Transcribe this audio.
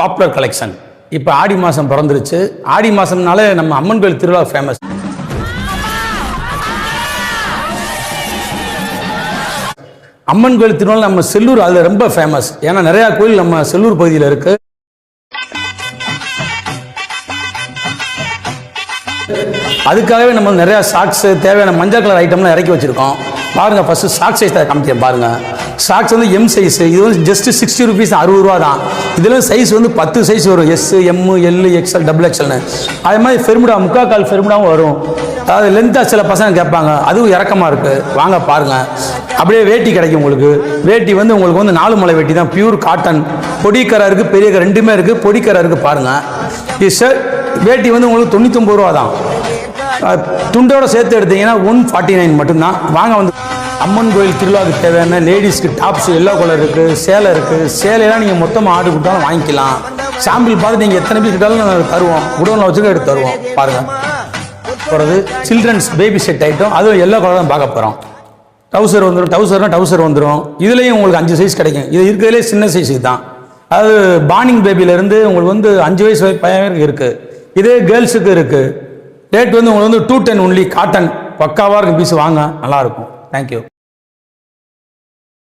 Popular collection. இப்போ ஆடி மாதம் பிறந்துருச்சு. ஆடி மாதம்னாலே நம்ம அம்மன் கோயில் திருவிழா ஃபேமஸ். அம்மன் கோயில் திருவிழா நம்ம செல்லூர் அதில் ரொம்ப ஃபேமஸ். ஏன்னா நிறையா கோயில் நம்ம செல்லூர் பகுதியில் இருக்குது. அதுக்காகவே நம்ம நிறையா சாக்ஸு தேவையான மஞ்சள் கலர் ஐட்டம்லாம் இறக்கி வச்சுருக்கோம். பாருங்கள், ஃபஸ்ட்டு சாக் சைஸ் தான் காமிக்கிறேன் பாருங்கள். சாக்ஸ் வந்து எம் சைஸு. இது வந்து ஜஸ்ட்டு 60 rupees, 60 ரூபா தான். இதில் சைஸ் வந்து 10 சைஸ் வரும். S, M, L, XL, XXL. அதே மாதிரி ஃபெர்முடா, முக்கால் ஃபெர்முடாவும் வரும். அதாவது லென்த்தாக சில பசங்க கேட்பாங்க, அதுவும் இறக்கமாக இருக்குது. வாங்க பாருங்கள். அப்படியே வேட்டி கிடைக்கும் உங்களுக்கு. வேட்டி வந்து உங்களுக்கு வந்து 4 முளை வேட்டி தான், பியூர் காட்டன். பொடிக்கரை இருக்குது, பெரிய கரை ரெண்டுமே இருக்குது. பொடிக்கரை இருக்குது பாருங்கள். இது ஷர்ட் வேட்டி வந்து உங்களுக்கு 99 ரூபா தான். துண்டோட சேர்த்து எடுத்தீங்கன்னா 149 மட்டும்தான். வாங்க வந்து அம்மன் கோயில் திருவிழாவுக்கு தேவையான லேடிஸ்க்கு டாப்ஸ் எல்லோ கலர் இருக்குது, சேலை இருக்குது. சேலையெல்லாம் நீங்கள் மொத்தமாக ஆர்டர் கொடுத்தாலும் வாங்கிக்கலாம். சாம்பிள் பார்த்து நீங்கள் எத்தனை பீஸ் கிட்டாலும் நாங்கள் தருவோம். குடோனில் வச்சுக்க எடுத்து தருவோம். பாருங்கள், போகிறது சில்ட்ரன்ஸ் பேபி செட் ஐட்டம். அதுவும் எல்லோ கலர் தான் பார்க்க போகிறோம். டவுசர் வந்துடும். டவுசர் வந்துடும். இதுலேயும் உங்களுக்கு 5 சைஸ் கிடைக்கும். இது இருக்கிறதுலே சின்ன சைஸுக்கு தான். அதாவது பார்னிங் பேபியிலேருந்து உங்களுக்கு வந்து 5 வயசு பையனுக்கு இருக்குது. இதே கேர்ள்ஸுக்கு இருக்குது. ரேட் வந்து உங்களுக்கு வந்து 210 ஒன்லி. காட்டன் பக்காவாக இருக்கும் பீஸ். வாங்க, நல்லாயிருக்கும். தேங்க்யூ.